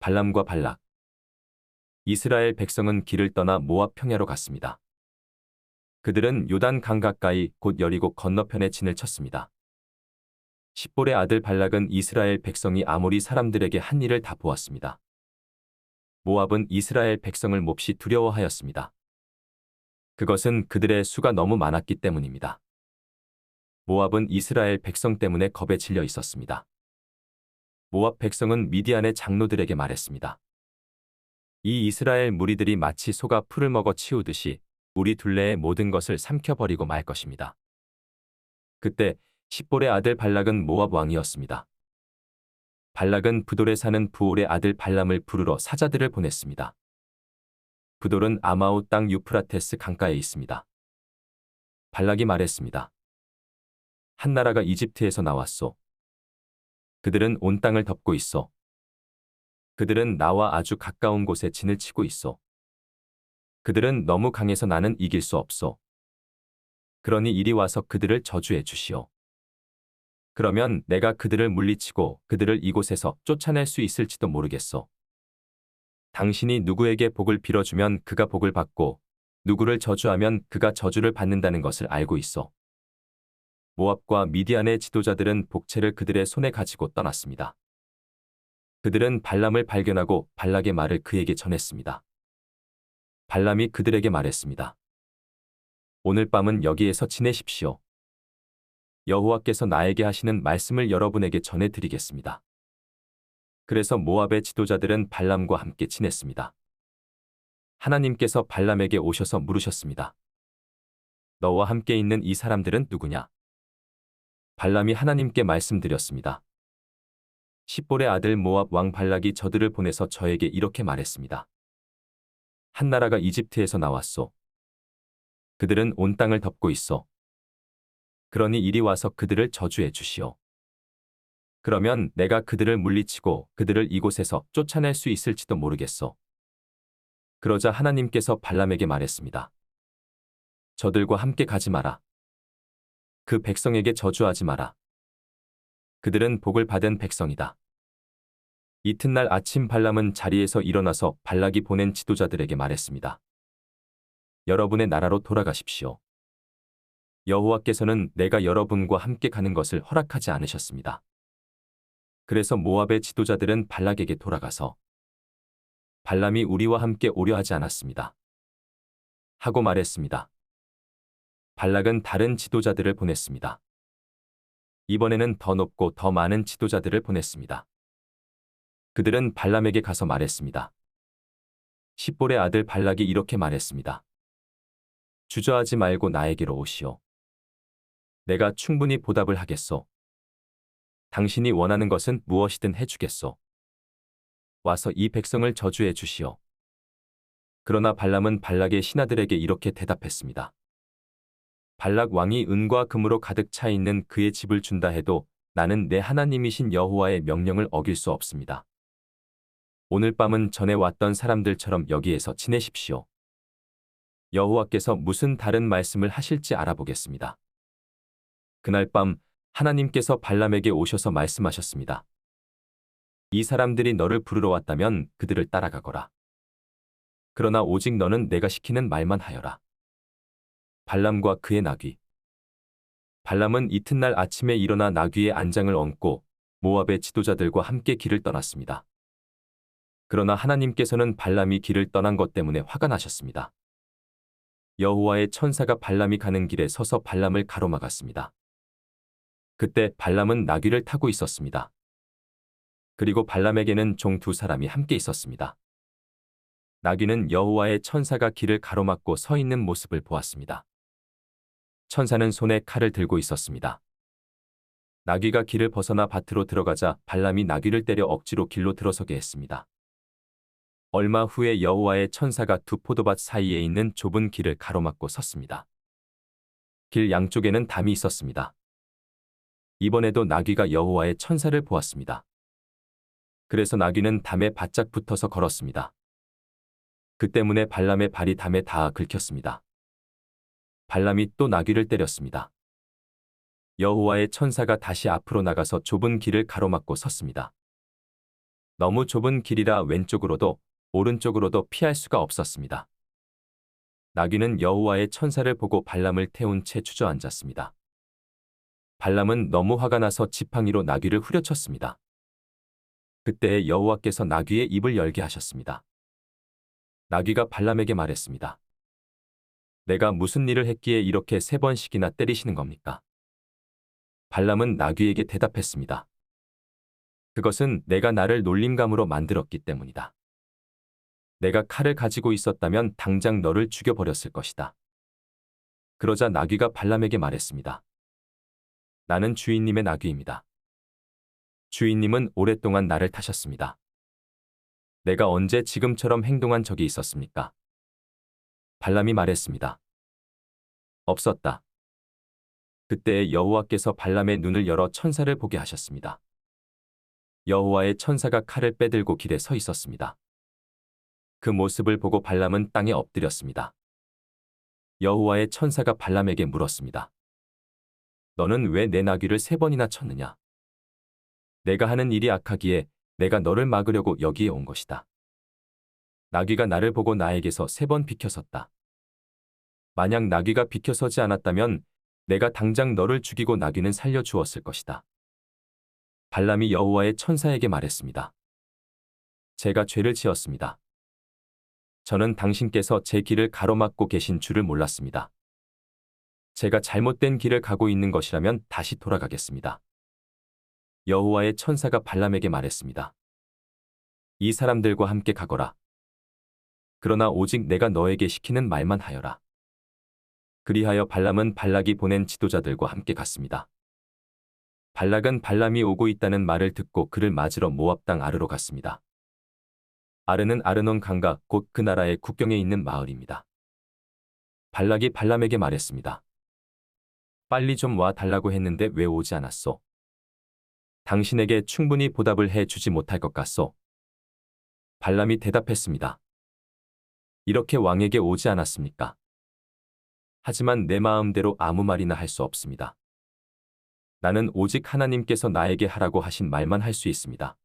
발람과 발락. 이스라엘 백성은 길을 떠나 모압 평야로 갔습니다. 그들은 요단 강 가까이 곧 여리고 건너편에 진을 쳤습니다. 십볼의 아들 발락은 이스라엘 백성이 아모리 사람들에게 한 일을 다 보았습니다. 모압은 이스라엘 백성을 몹시 두려워하였습니다. 그것은 그들의 수가 너무 많았기 때문입니다. 모압은 이스라엘 백성 때문에 겁에 질려 있었습니다. 모압 백성은 미디안의 장로들에게 말했습니다. 이 이스라엘 무리들이 마치 소가 풀을 먹어 치우듯이 우리 둘레의 모든 것을 삼켜버리고 말 것입니다. 그때 십볼의 아들 발락은 모압 왕이었습니다. 발락은 부돌에 사는 부올의 아들 발람을 부르러 사자들을 보냈습니다. 부돌은 아마오 땅 유프라테스 강가에 있습니다. 발락이 말했습니다. 한 나라가 이집트에서 나왔소. 그들은 온 땅을 덮고 있어. 그들은 나와 아주 가까운 곳에 진을 치고 있어. 그들은 너무 강해서 나는 이길 수 없어. 그러니 이리 와서 그들을 저주해 주시오. 그러면 내가 그들을 물리치고 그들을 이곳에서 쫓아낼 수 있을지도 모르겠어. 당신이 누구에게 복을 빌어주면 그가 복을 받고 누구를 저주하면 그가 저주를 받는다는 것을 알고 있어. 모압과 미디안의 지도자들은 복채를 그들의 손에 가지고 떠났습니다. 그들은 발람을 발견하고 발락의 말을 그에게 전했습니다. 발람이 그들에게 말했습니다. 오늘 밤은 여기에서 지내십시오. 여호와께서 나에게 하시는 말씀을 여러분에게 전해드리겠습니다. 그래서 모압의 지도자들은 발람과 함께 지냈습니다. 하나님께서 발람에게 오셔서 물으셨습니다. 너와 함께 있는 이 사람들은 누구냐? 발람이 하나님께 말씀드렸습니다. 십볼의 아들 모압 왕 발락이 저들을 보내서 저에게 이렇게 말했습니다. 한 나라가 이집트에서 나왔소. 그들은 온 땅을 덮고 있어. 그러니 이리 와서 그들을 저주해 주시오. 그러면 내가 그들을 물리치고 그들을 이곳에서 쫓아낼 수 있을지도 모르겠어. 그러자 하나님께서 발람에게 말했습니다. 저들과 함께 가지 마라. 그 백성에게 저주하지 마라. 그들은 복을 받은 백성이다. 이튿날 아침 발람은 자리에서 일어나서 발락이 보낸 지도자들에게 말했습니다. 여러분의 나라로 돌아가십시오. 여호와께서는 내가 여러분과 함께 가는 것을 허락하지 않으셨습니다. 그래서 모압의 지도자들은 발락에게 돌아가서 발람이 우리와 함께 오려 하지 않았습니다. 하고 말했습니다. 발락은 다른 지도자들을 보냈습니다. 이번에는 더 높고 더 많은 지도자들을 보냈습니다. 그들은 발람에게 가서 말했습니다. 십볼의 아들 발락이 이렇게 말했습니다. 주저하지 말고 나에게로 오시오. 내가 충분히 보답을 하겠소. 당신이 원하는 것은 무엇이든 해주겠소. 와서 이 백성을 저주해 주시오. 그러나 발람은 발락의 신하들에게 이렇게 대답했습니다. 발락 왕이 은과 금으로 가득 차 있는 그의 집을 준다 해도 나는 내 하나님이신 여호와의 명령을 어길 수 없습니다. 오늘 밤은 전에 왔던 사람들처럼 여기에서 지내십시오. 여호와께서 무슨 다른 말씀을 하실지 알아보겠습니다. 그날 밤 하나님께서 발람에게 오셔서 말씀하셨습니다. 이 사람들이 너를 부르러 왔다면 그들을 따라가거라. 그러나 오직 너는 내가 시키는 말만 하여라. 발람과 그의 나귀. 발람은 이튿날 아침에 일어나 나귀의 안장을 얹고 모압의 지도자들과 함께 길을 떠났습니다. 그러나 하나님께서는 발람이 길을 떠난 것 때문에 화가 나셨습니다. 여호와의 천사가 발람이 가는 길에 서서 발람을 가로막았습니다. 그때 발람은 나귀를 타고 있었습니다. 그리고 발람에게는 종 두 사람이 함께 있었습니다. 나귀는 여호와의 천사가 길을 가로막고 서 있는 모습을 보았습니다. 천사는 손에 칼을 들고 있었습니다. 나귀가 길을 벗어나 밭으로 들어가자 발람이 나귀를 때려 억지로 길로 들어서게 했습니다. 얼마 후에 여호와의 천사가 두 포도밭 사이에 있는 좁은 길을 가로막고 섰습니다. 길 양쪽에는 담이 있었습니다. 이번에도 나귀가 여호와의 천사를 보았습니다. 그래서 나귀는 담에 바짝 붙어서 걸었습니다. 그 때문에 발람의 발이 담에 닿아 긁혔습니다. 발람이 또 나귀를 때렸습니다. 여호와의 천사가 다시 앞으로 나가서 좁은 길을 가로막고 섰습니다. 너무 좁은 길이라 왼쪽으로도 오른쪽으로도 피할 수가 없었습니다. 나귀는 여호와의 천사를 보고 발람을 태운 채 주저앉았습니다. 발람은 너무 화가 나서 지팡이로 나귀를 후려쳤습니다. 그때 여호와께서 나귀의 입을 열게 하셨습니다. 나귀가 발람에게 말했습니다. 내가 무슨 일을 했기에 이렇게 3번씩이나 때리시는 겁니까? 발람은 나귀에게 대답했습니다. 그것은 내가 나를 놀림감으로 만들었기 때문이다. 내가 칼을 가지고 있었다면 당장 너를 죽여버렸을 것이다. 그러자 나귀가 발람에게 말했습니다. 나는 주인님의 나귀입니다. 주인님은 오랫동안 나를 타셨습니다. 내가 언제 지금처럼 행동한 적이 있었습니까? 발람이 말했습니다. 없었다. 그때 여호와께서 발람의 눈을 열어 천사를 보게 하셨습니다. 여호와의 천사가 칼을 빼들고 길에 서 있었습니다. 그 모습을 보고 발람은 땅에 엎드렸습니다. 여호와의 천사가 발람에게 물었습니다. 너는 왜 내 나귀를 3번이나 쳤느냐? 내가 하는 일이 악하기에 내가 너를 막으려고 여기에 온 것이다. 나귀가 나를 보고 나에게서 3번 비켜섰다. 만약 나귀가 비켜서지 않았다면 내가 당장 너를 죽이고 나귀는 살려주었을 것이다. 발람이 여호와의 천사에게 말했습니다. 제가 죄를 지었습니다. 저는 당신께서 제 길을 가로막고 계신 줄을 몰랐습니다. 제가 잘못된 길을 가고 있는 것이라면 다시 돌아가겠습니다. 여호와의 천사가 발람에게 말했습니다. 이 사람들과 함께 가거라. 그러나 오직 내가 너에게 시키는 말만 하여라. 그리하여 발람은 발락이 보낸 지도자들과 함께 갔습니다. 발락은 발람이 오고 있다는 말을 듣고 그를 맞으러 모압 땅 아르로 갔습니다. 아르는 아르논 강가 곧 그 나라의 국경에 있는 마을입니다. 발락이 발람에게 말했습니다. 빨리 좀 와 달라고 했는데 왜 오지 않았소? 당신에게 충분히 보답을 해 주지 못할 것 같소? 발람이 대답했습니다. 이렇게 왕에게 오지 않았습니까? 하지만 내 마음대로 아무 말이나 할 수 없습니다. 나는 오직 하나님께서 나에게 하라고 하신 말만 할 수 있습니다.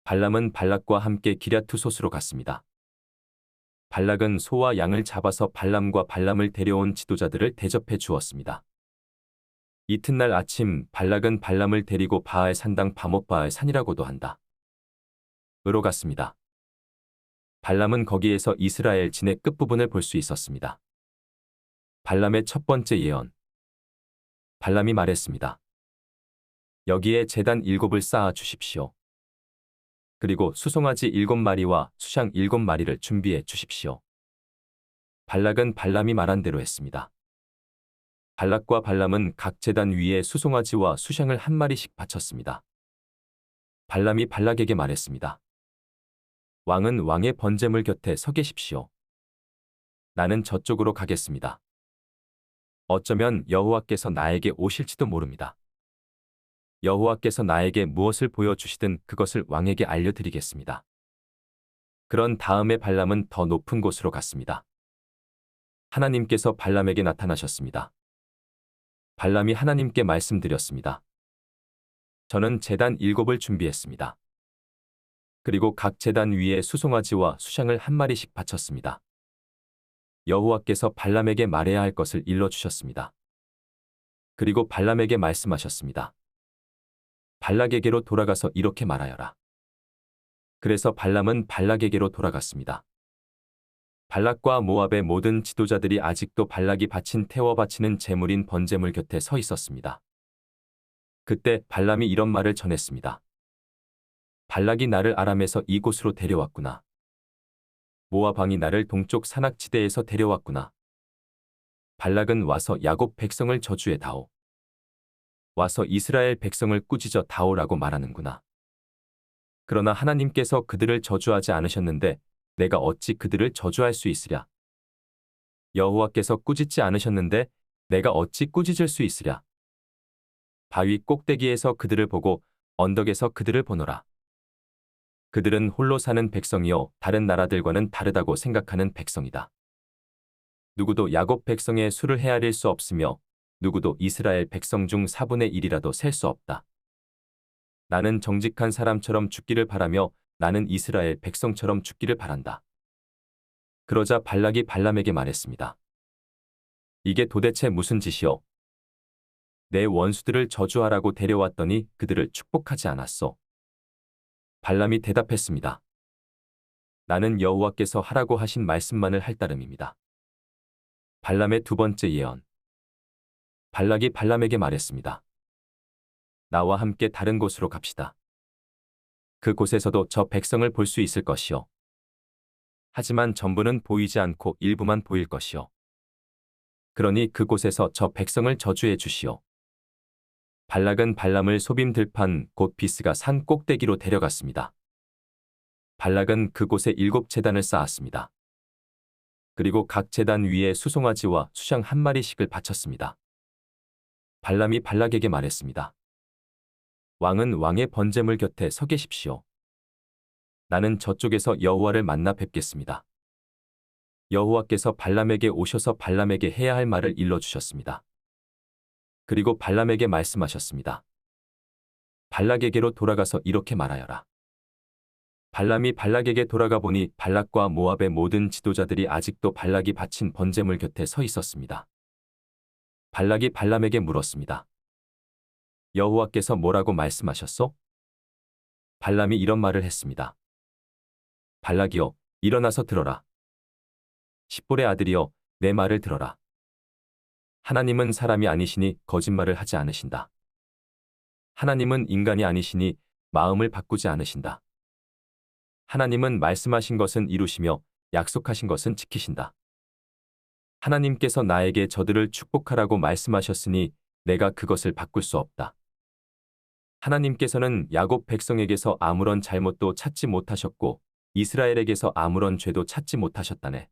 발람은 발락과 함께 기랴투솥으로 갔습니다. 발락은 소와 양을 잡아서 발람과 발람을 데려온 지도자들을 대접해 주었습니다. 이튿날 아침 발락은 발람을 데리고 바알 산당 바못 바알 산이라고도 한다. 으로 갔습니다. 발람은 거기에서 이스라엘 진의 끝부분을 볼 수 있었습니다. 발람의 첫 번째 예언. 발람이 말했습니다. 여기에 제단 7을 쌓아 주십시오. 그리고 수송아지 7마리와 수샹 7마리를 준비해 주십시오. 발락은 발람이 말한 대로 했습니다. 발락과 발람은 각 제단 위에 수송아지와 수샹을 1마리씩 바쳤습니다. 발람이 발락에게 말했습니다. 왕은 왕의 번제물 곁에 서 계십시오. 나는 저쪽으로 가겠습니다. 어쩌면 여호와께서 나에게 오실지도 모릅니다. 여호와께서 나에게 무엇을 보여주시든 그것을 왕에게 알려드리겠습니다. 그런 다음에 발람은 더 높은 곳으로 갔습니다. 하나님께서 발람에게 나타나셨습니다. 발람이 하나님께 말씀드렸습니다. 저는 제단 7을 준비했습니다. 그리고 각 제단 위에 수송아지와 수샹을 1마리씩 바쳤습니다. 여호와께서 발람에게 말해야 할 것을 일러주셨습니다. 그리고 발람에게 말씀하셨습니다. 발락에게로 돌아가서 이렇게 말하여라. 그래서 발람은 발락에게로 돌아갔습니다. 발락과 모압의 모든 지도자들이 아직도 발락이 바친 태워 바치는 제물인 번제물 곁에 서 있었습니다. 그때 발람이 이런 말을 전했습니다. 발락이 나를 아람에서 이곳으로 데려왔구나. 모압 왕이 나를 동쪽 산악지대에서 데려왔구나. 발락은 와서 야곱 백성을 저주해 다오. 와서 이스라엘 백성을 꾸짖어 다오라고 말하는구나. 그러나 하나님께서 그들을 저주하지 않으셨는데 내가 어찌 그들을 저주할 수 있으랴. 여호와께서 꾸짖지 않으셨는데 내가 어찌 꾸짖을 수 있으랴. 바위 꼭대기에서 그들을 보고 언덕에서 그들을 보노라. 그들은 홀로 사는 백성이요 다른 나라들과는 다르다고 생각하는 백성이다. 누구도 야곱 백성의 수를 헤아릴 수 없으며 누구도 이스라엘 백성 중 4분의 1이라도 셀 수 없다. 나는 정직한 사람처럼 죽기를 바라며 나는 이스라엘 백성처럼 죽기를 바란다. 그러자 발락이 발람에게 말했습니다. 이게 도대체 무슨 짓이오? 내 원수들을 저주하라고 데려왔더니 그들을 축복하지 않았소. 발람이 대답했습니다. 나는 여호와께서 하라고 하신 말씀만을 할 따름입니다. 발람의 두 번째 예언. 발락이 발람에게 말했습니다. 나와 함께 다른 곳으로 갑시다. 그곳에서도 저 백성을 볼 수 있을 것이요. 하지만 전부는 보이지 않고 일부만 보일 것이요. 그러니 그곳에서 저 백성을 저주해 주시오. 발락은 발람을 소빔 들판 곧 비스가 산 꼭대기로 데려갔습니다. 발락은 그곳에 7제단을 쌓았습니다. 그리고 각 제단 위에 수송아지와 수샹 한 마리씩을 바쳤습니다. 발람이 발락에게 말했습니다. 왕은 왕의 번제물 곁에 서 계십시오. 나는 저쪽에서 여호와를 만나 뵙겠습니다. 여호와께서 발람에게 오셔서 발람에게 해야 할 말을 일러주셨습니다. 그리고 발람에게 말씀하셨습니다. 발락에게로 돌아가서 이렇게 말하여라. 발람이 발락에게 돌아가 보니 발락과 모압의 모든 지도자들이 아직도 발락이 바친 번제물 곁에 서 있었습니다. 발락이 발람에게 물었습니다. 여호와께서 뭐라고 말씀하셨소? 발람이 이런 말을 했습니다. 발락이여, 일어나서 들어라. 십볼의 아들이여, 내 말을 들어라. 하나님은 사람이 아니시니 거짓말을 하지 않으신다. 하나님은 인간이 아니시니 마음을 바꾸지 않으신다. 하나님은 말씀하신 것은 이루시며 약속하신 것은 지키신다. 하나님께서 나에게 저들을 축복하라고 말씀하셨으니 내가 그것을 바꿀 수 없다. 하나님께서는 야곱 백성에게서 아무런 잘못도 찾지 못하셨고 이스라엘에게서 아무런 죄도 찾지 못하셨다네.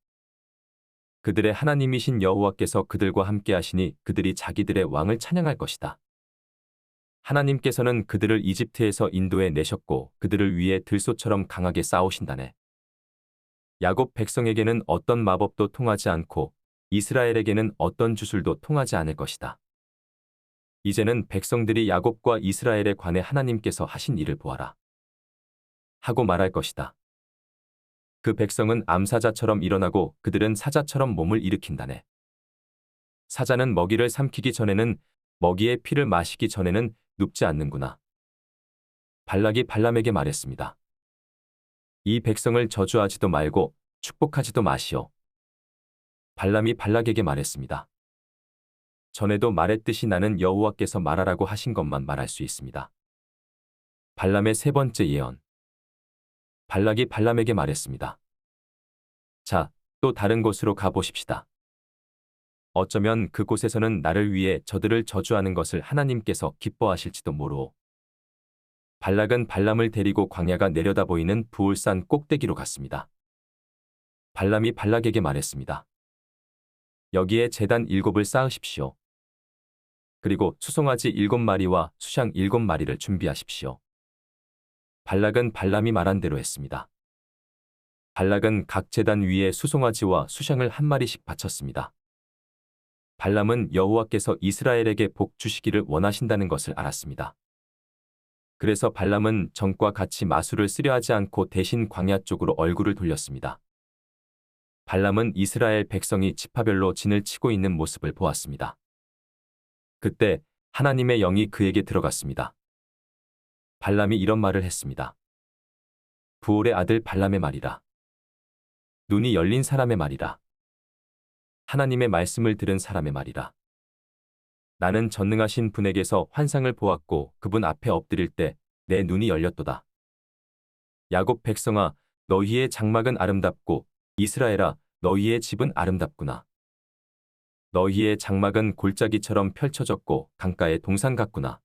그들의 하나님이신 여호와께서 그들과 함께 하시니 그들이 자기들의 왕을 찬양할 것이다. 하나님께서는 그들을 이집트에서 인도해 내셨고 그들을 위해 들소처럼 강하게 싸우신다네. 야곱 백성에게는 어떤 마법도 통하지 않고 이스라엘에게는 어떤 주술도 통하지 않을 것이다. 이제는 백성들이 야곱과 이스라엘에 관해 하나님께서 하신 일을 보아라. 하고 말할 것이다. 그 백성은 암사자처럼 일어나고 그들은 사자처럼 몸을 일으킨다네. 사자는 먹이를 삼키기 전에는 먹이의 피를 마시기 전에는 눕지 않는구나. 발락이 발람에게 말했습니다. 이 백성을 저주하지도 말고 축복하지도 마시오. 발람이 발락에게 말했습니다. 전에도 말했듯이 나는 여호와께서 말하라고 하신 것만 말할 수 있습니다. 발람의 세 번째 예언. 발락이 발람에게 말했습니다. 자, 또 다른 곳으로 가보십시다. 어쩌면 그곳에서는 나를 위해 저들을 저주하는 것을 하나님께서 기뻐하실지도 모르오. 발락은 발람을 데리고 광야가 내려다 보이는 부올산 꼭대기로 갔습니다. 발람이 발락에게 말했습니다. 여기에 제단 7을 쌓으십시오. 그리고 수송아지 7마리와 수샹 7마리를 준비하십시오. 발락은 발람이 말한 대로 했습니다. 발락은 각 제단 위에 수송아지와 수샹을 한 마리씩 바쳤습니다. 발람은 여호와께서 이스라엘에게 복 주시기를 원하신다는 것을 알았습니다. 그래서 발람은 전과 같이 마술을 쓰려 하지 않고 대신 광야 쪽으로 얼굴을 돌렸습니다. 발람은 이스라엘 백성이 지파별로 진을 치고 있는 모습을 보았습니다. 그때 하나님의 영이 그에게 들어갔습니다. 발람이 이런 말을 했습니다. 부올의 아들 발람의 말이라. 눈이 열린 사람의 말이라. 하나님의 말씀을 들은 사람의 말이라. 나는 전능하신 분에게서 환상을 보았고 그분 앞에 엎드릴 때 내 눈이 열렸도다. 야곱 백성아, 너희의 장막은 아름답고 이스라엘아, 너희의 집은 아름답구나. 너희의 장막은 골짜기처럼 펼쳐졌고 강가의 동산 같구나.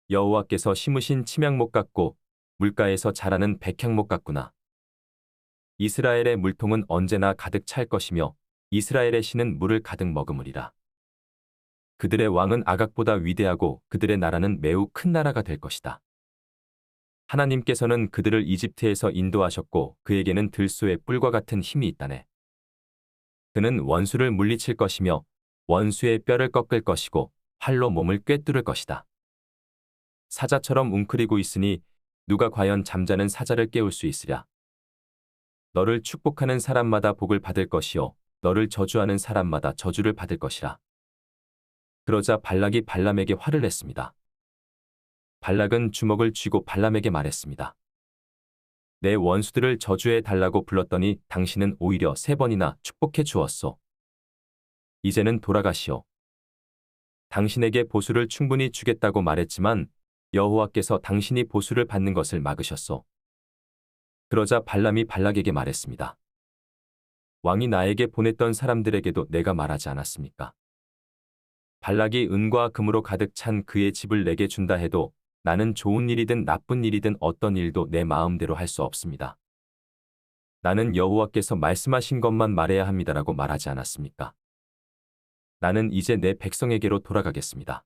여호와께서 심으신 침향목 같고 물가에서 자라는 백향목 같구나. 이스라엘의 물통은 언제나 가득 찰 것이며 이스라엘의 신은 물을 가득 머금으리라. 그들의 왕은 아각보다 위대하고 그들의 나라는 매우 큰 나라가 될 것이다. 하나님께서는 그들을 이집트에서 인도하셨고 그에게는 들소의 뿔과 같은 힘이 있다네. 그는 원수를 물리칠 것이며 원수의 뼈를 꺾을 것이고 활로 몸을 꿰뚫을 것이다. 사자처럼 웅크리고 있으니 누가 과연 잠자는 사자를 깨울 수 있으랴. 너를 축복하는 사람마다 복을 받을 것이요 너를 저주하는 사람마다 저주를 받을 것이라. 그러자 발락이 발람에게 화를 냈습니다. 발락은 주먹을 쥐고 발람에게 말했습니다. 내 원수들을 저주해 달라고 불렀더니 당신은 오히려 3번이나 축복해 주었소. 이제는 돌아가시오. 당신에게 보수를 충분히 주겠다고 말했지만 여호와께서 당신이 보수를 받는 것을 막으셨소. 그러자 발람이 발락에게 말했습니다. 왕이 나에게 보냈던 사람들에게도 내가 말하지 않았습니까? 발락이 은과 금으로 가득 찬 그의 집을 내게 준다 해도 나는 좋은 일이든 나쁜 일이든 어떤 일도 내 마음대로 할 수 없습니다. 나는 여호와께서 말씀하신 것만 말해야 합니다라고 말하지 않았습니까? 나는 이제 내 백성에게로 돌아가겠습니다.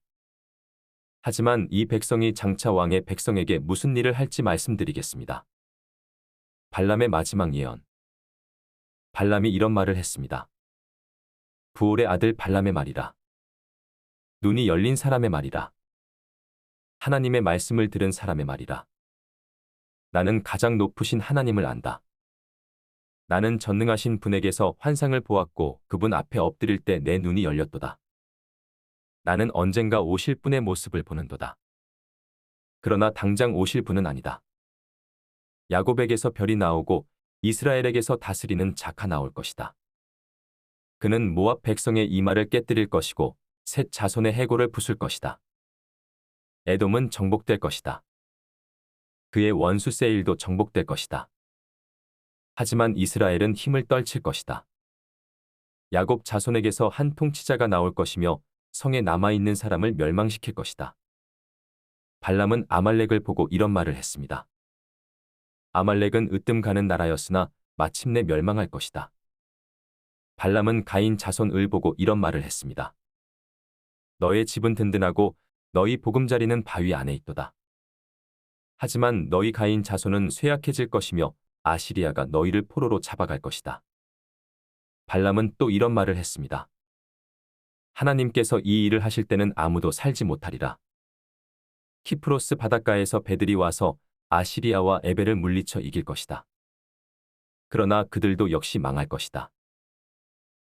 하지만 이 백성이 장차 왕의 백성에게 무슨 일을 할지 말씀드리겠습니다. 발람의 마지막 예언. 발람이 이런 말을 했습니다. 부올의 아들 발람의 말이라. 눈이 열린 사람의 말이라. 하나님의 말씀을 들은 사람의 말이라. 나는 가장 높으신 하나님을 안다. 나는 전능하신 분에게서 환상을 보았고 그분 앞에 엎드릴 때 내 눈이 열렸도다. 나는 언젠가 오실 분의 모습을 보는도다. 그러나 당장 오실 분은 아니다. 야곱에게서 별이 나오고 이스라엘에게서 다스리는 자가 나올 것이다. 그는 모압 백성의 이마를 깨뜨릴 것이고 셋 자손의 해골을 부술 것이다. 에돔은 정복될 것이다. 그의 원수 세일도 정복될 것이다. 하지만 이스라엘은 힘을 떨칠 것이다. 야곱 자손에게서 한 통치자가 나올 것이며 성에 남아있는 사람을 멸망시킬 것이다. 발람은 아말렉을 보고 이런 말을 했습니다. 아말렉은 으뜸 가는 나라였으나 마침내 멸망할 것이다. 발람은 가인 자손을 보고 이런 말을 했습니다. 너의 집은 든든하고 너희 보금자리는 바위 안에 있도다. 하지만 너희 가인 자손은 쇠약해질 것이며 아시리아가 너희를 포로로 잡아갈 것이다. 발람은 또 이런 말을 했습니다. 하나님께서 이 일을 하실 때는 아무도 살지 못하리라. 키프로스 바닷가에서 배들이 와서 아시리아와 에벨을 물리쳐 이길 것이다. 그러나 그들도 역시 망할 것이다.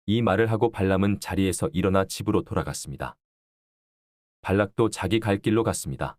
이 말을 하고 발람은 자리에서 일어나 집으로 돌아갔습니다. 발락도 자기 갈 길로 갔습니다.